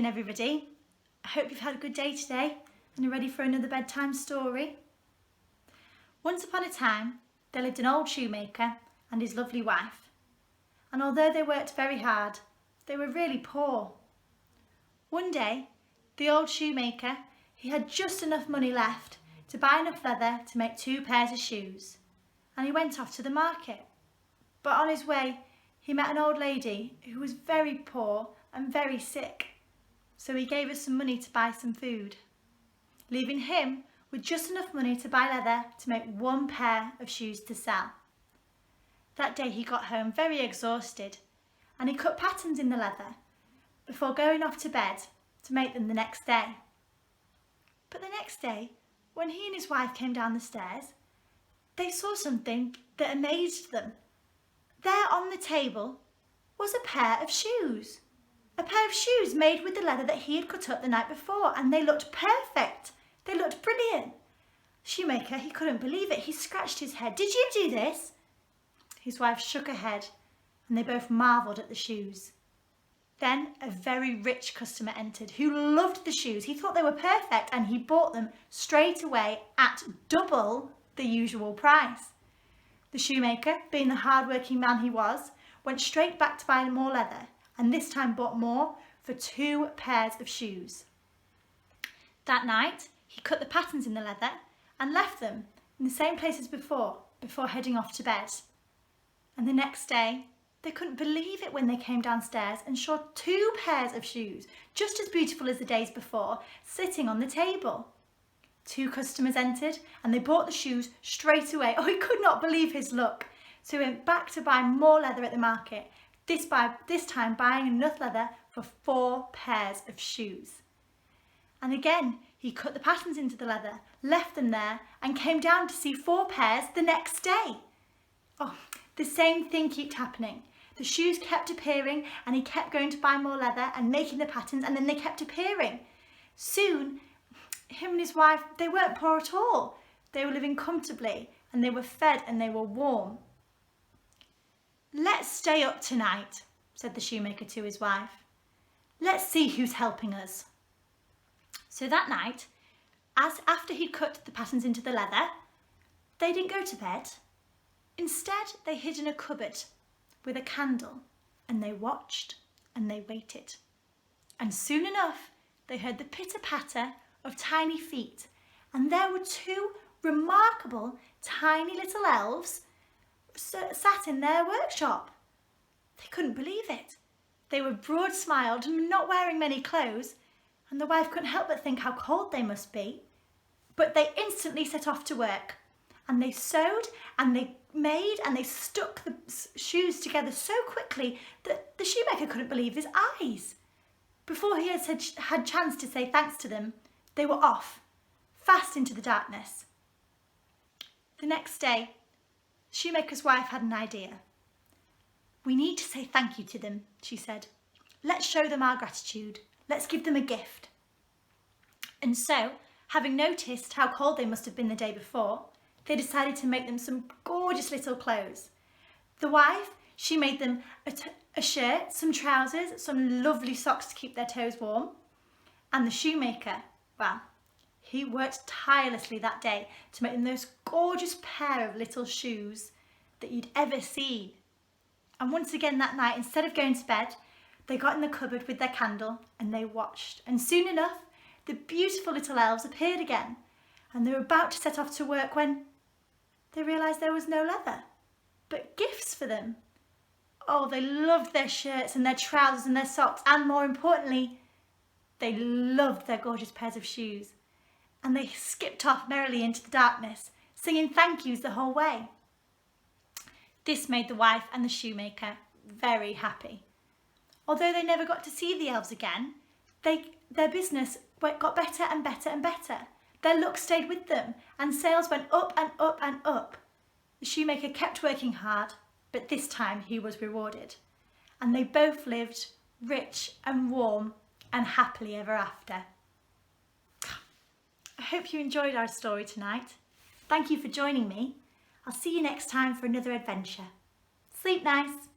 everybody. I hope you've had a good day today and are ready for another bedtime story. Once upon a time, there lived an old shoemaker and his lovely wife. And although they worked very hard, they were really poor. One day, the old shoemaker, he had just enough money left to buy enough leather to make 2 pairs of shoes. And he went off to the market. But on his way, he met an old lady who was very poor and very sick. So he gave her some money to buy some food, leaving him with just enough money to buy leather to make 1 pair of shoes to sell. That day he got home very exhausted and he cut patterns in the leather before going off to bed to make them the next day. But the next day, when he and his wife came down the stairs, they saw something that amazed them. There on the table was a pair of shoes. A pair of shoes made with the leather that he had cut up the night before, and they looked perfect. They looked brilliant. Shoemaker, he couldn't believe it. He scratched his head. Did you do this? His wife shook her head, and they both marvelled at the shoes. Then a very rich customer entered who loved the shoes. He thought they were perfect, and he bought them straight away at double the usual price. The shoemaker, being the hard-working man he was, went straight back to buy more leather, and this time bought more for 2 pairs of shoes. That night, he cut the patterns in the leather and left them in the same place as before heading off to bed. And the next day, they couldn't believe it when they came downstairs and saw 2 pairs of shoes, just as beautiful as the days before, sitting on the table. 2 customers entered and they bought the shoes straight away. Oh, he could not believe his luck. So he went back to buy more leather at the market, this time buying enough leather for 4 pairs of shoes. And again, he cut the patterns into the leather, left them there, and came down to see 4 pairs the next day. Oh, the same thing kept happening. The shoes kept appearing, and he kept going to buy more leather and making the patterns, and then they kept appearing. Soon, him and his wife, they weren't poor at all. They were living comfortably, and they were fed and they were warm. "Let's stay up tonight," said the shoemaker to his wife. "Let's see who's helping us." So that night, after he'd cut the patterns into the leather, they didn't go to bed. Instead, they hid in a cupboard with a candle, and they watched and they waited. And soon enough, they heard the pitter-patter of tiny feet, and there were 2 remarkable tiny little elves sat in their workshop. They couldn't believe it. They were broad-smiled and not wearing many clothes, and the wife couldn't help but think how cold they must be. But they instantly set off to work, and they sewed and they made and they stuck the shoes together so quickly that the shoemaker couldn't believe his eyes. Before he had chance to say thanks to them, they were off, fast into the darkness. The next day, shoemaker's wife had an idea. "We need to say thank you to them," she said. "Let's show them our gratitude. Let's give them a gift." And so, having noticed how cold they must have been the day before, they decided to make them some gorgeous little clothes. The wife, she made them a shirt, some trousers, some lovely socks to keep their toes warm. And the shoemaker, well, he worked tirelessly that day to make them those gorgeous pair of little shoes that you'd ever seen. And once again that night, instead of going to bed, they got in the cupboard with their candle and they watched. And soon enough, the beautiful little elves appeared again, and they were about to set off to work when they realised there was no leather, but gifts for them. Oh, they loved their shirts and their trousers and their socks, and more importantly, they loved their gorgeous pairs of shoes. And they skipped off merrily into the darkness, singing thank yous the whole way. This made the wife and the shoemaker very happy. Although they never got to see the elves again, their business got better and better and better. Their luck stayed with them, and sales went up and up and up. The shoemaker kept working hard, but this time he was rewarded. And they both lived rich and warm and happily ever after. I hope you enjoyed our story tonight. Thank you for joining me. I'll see you next time for another adventure. Sleep nice.